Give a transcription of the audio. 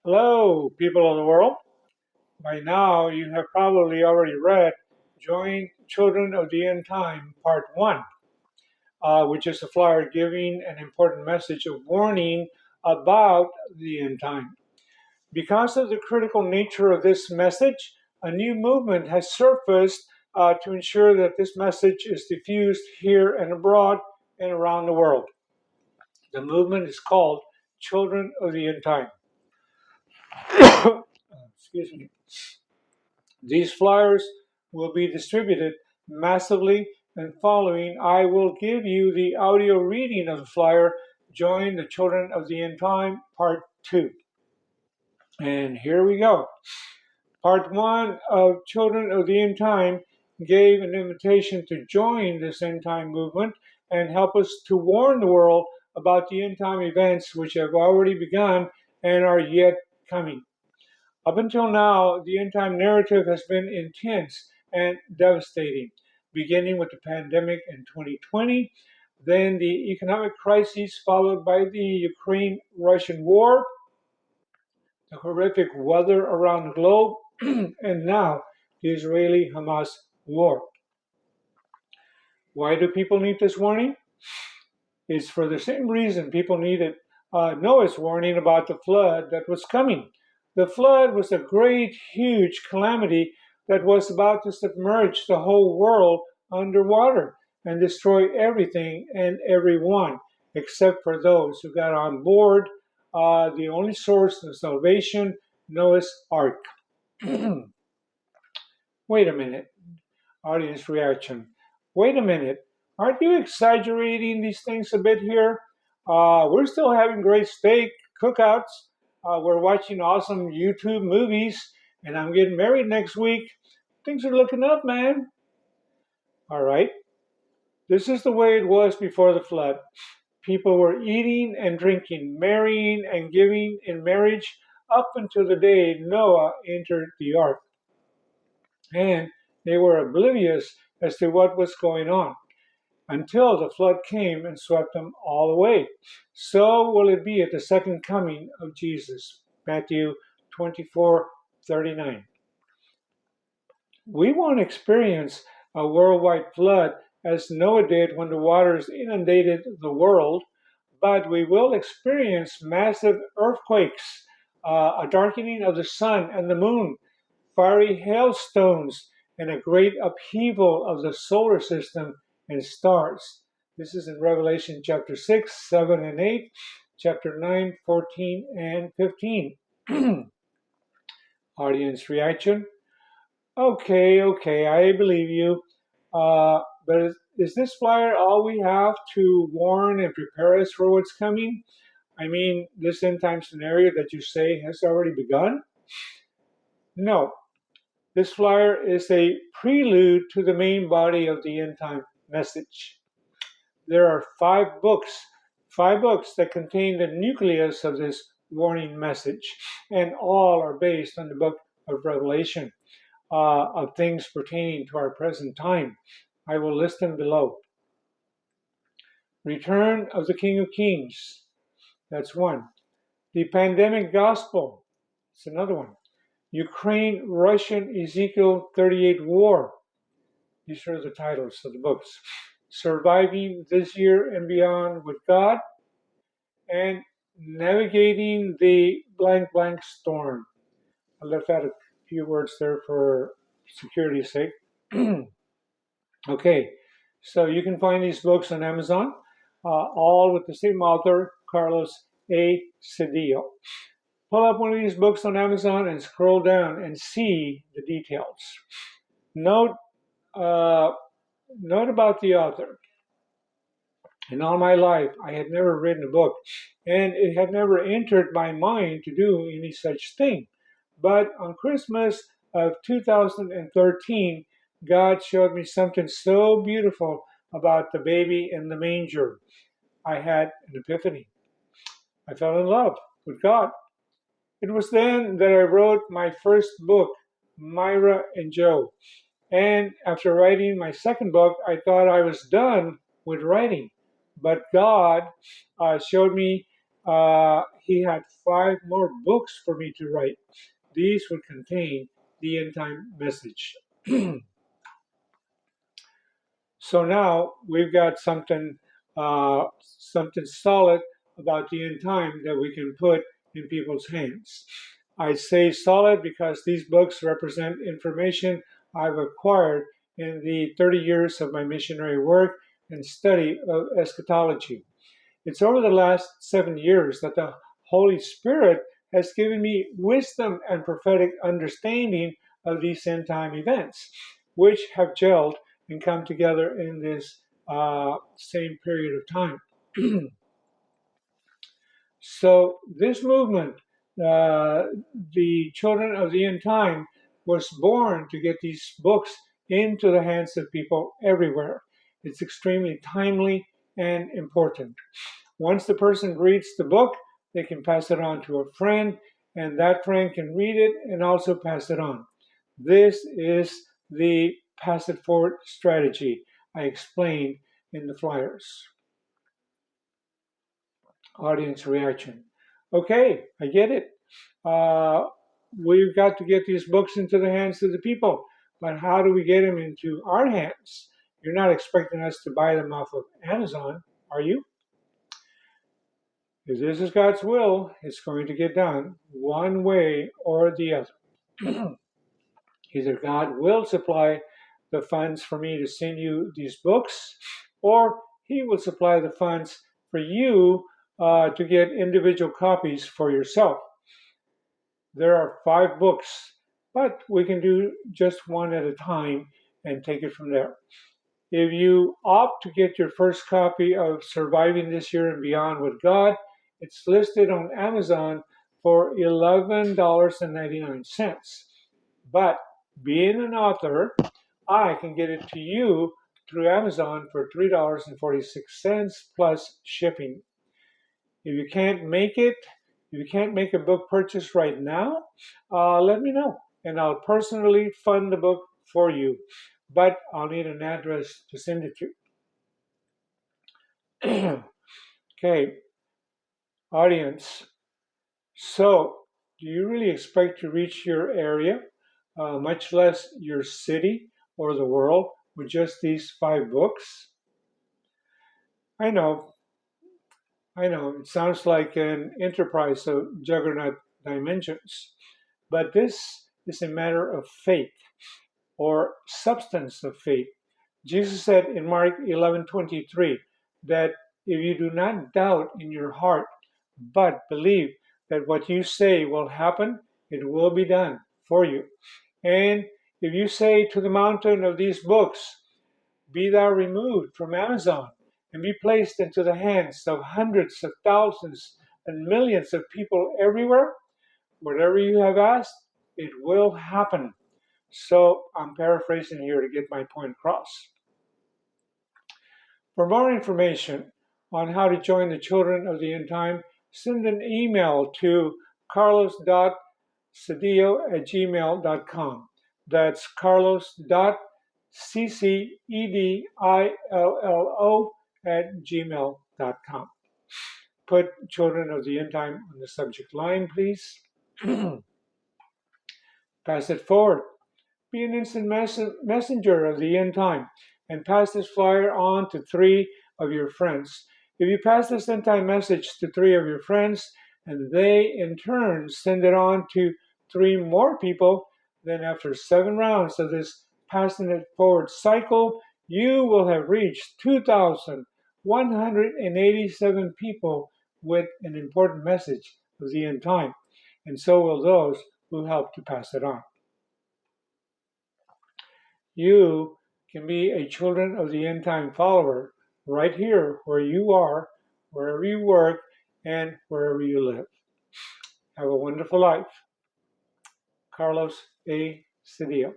Hello, people of the world. By now, you have probably already read Join Children of the End Time, Part 1, which is a flyer giving an important message of warning about the end time. Because of the critical nature of this message, a new movement has surfaced to ensure that this message is diffused here and abroad and around the world. The movement is called Children of the End Time. Excuse me. These flyers will be distributed massively, and following, I will give you the audio reading of the flyer, Join the Children of the End Time, Part 2. And here we go. Part 1 of Children of the End Time gave an invitation to join this end time movement and help us to warn the world about the end time events which have already begun and are yet coming. Up until now, the end time narrative has been intense and devastating, beginning with the pandemic in 2020, then the economic crisis followed by the Ukraine-Russian war, the horrific weather around the globe, and now the Israeli-Hamas war. Why do people need this warning? It's for the same reason people needed Noah's warning about the flood that was coming. The flood was a great, huge calamity that was about to submerge the whole world underwater and destroy everything and everyone, except for those who got on board the only source of salvation, Noah's Ark. Wait a minute. Audience reaction. Wait a minute. Aren't you exaggerating these things a bit here? We're still having great steak cookouts. We're watching awesome YouTube movies, and I'm getting married next week. Things are looking up, man. All right. This is the way it was before the flood. People were eating and drinking, marrying and giving in marriage up until the day Noah entered the ark. And they were oblivious as to what was going on until the flood came and swept them all away. So will it be at the second coming of Jesus. Matthew 24:39. We won't experience a worldwide flood as Noah did when the waters inundated the world, but we will experience massive earthquakes, a darkening of the sun and the moon, fiery hailstones, and a great upheaval of the solar system and stars. This is in Revelation chapter 6, 7, and 8, chapter 9, 14, and 15. Audience reaction. Okay, I believe you. But is this flyer all we have to warn and prepare us for what's coming? I mean, this end time scenario that you say has already begun? No. This flyer is a prelude to the main body of the end time message. There are five books that contain the nucleus of this warning message, and all are based on the book of Revelation, of things pertaining to our present time. I will list them below. Return of the King of Kings, that's one. The Pandemic Gospel, that's another one. Ukraine-Russian Ezekiel 38 War. These are the titles of the books. Surviving This Year and Beyond with God, and Navigating the Blank Blank Storm. I left out a few words there for security's sake. Okay, so you can find these books on Amazon, all with the same author, Carlos A. Cedillo. Pull up one of these books on Amazon and scroll down and see the details. Note about the author. In all my life, I had never written a book, and it had never entered my mind to do any such thing. But on Christmas of 2013, God showed me something so beautiful about the baby in the manger. I had an epiphany. I fell in love with God. It was then that I wrote my first book, Myra and Joe. And after writing my second book, I thought I was done with writing. But God showed me he had 5 more books for me to write. These would contain the end time message. So now we've got something solid about the end time that we can put in people's hands. I say solid because these books represent information I've acquired in the 30 years of my missionary work and study of eschatology. It's over the last 7 years that the Holy Spirit has given me wisdom and prophetic understanding of these end time events, which have gelled and come together in this same period of time. So this movement, the Children of the End Time, was born to get these books into the hands of people everywhere. It's extremely timely and important. Once the person reads the book, they can pass it on to a friend, and that friend can read it and also pass it on. This is the pass it forward strategy I explained in the flyers. Audience reaction. Okay, I get it. We've got to get these books into the hands of the people, but how do we get them into our hands? You're not expecting us to buy them off of Amazon, are you? If this is God's will, it's going to get done one way or the other. Either God will supply the funds for me to send you these books, or He will supply the funds for you to get individual copies for yourself. There are 5 books, but we can do just one at a time and take it from there. If you opt to get your first copy of Surviving This Year and Beyond with God, it's listed on Amazon for $11.99. But being an author, I can get it to you through Amazon for $3.46 plus shipping. If you can't make it, if you can't make a book purchase right now, let me know, and I'll personally fund the book for you. But I'll need an address to send it to. Okay, audience. So, do you really expect to reach your area, much less your city or the world, with just these 5 books? I know, it sounds like an enterprise of juggernaut dimensions, but this is a matter of faith or substance of faith. Jesus said in Mark 11:23 that if you do not doubt in your heart, but believe that what you say will happen, it will be done for you. And if you say to the mountain of these books, be thou removed from Amazon and be placed into the hands of hundreds of thousands and millions of people everywhere, whatever you have asked, it will happen. So I'm paraphrasing here to get my point across. For more information on how to join the Children of the End Time, send an email to carlos.cedillo@gmail.com. That's carlos.cedillo@gmail.com. Put Children of the End Time on the subject line, please. Pass it forward. Be an instant messenger of the end time and pass this flyer on to 3 of your friends. If you pass this end time message to 3 of your friends and they in turn send it on to 3 more people, then after 7 rounds of this passing it forward cycle, you will have reached 2,187 people with an important message of the end time, and so will those who help to pass it on. You can be a Children of the End Time follower right here where you are, wherever you work, and wherever you live. Have a wonderful life. Carlos A. Cedillo.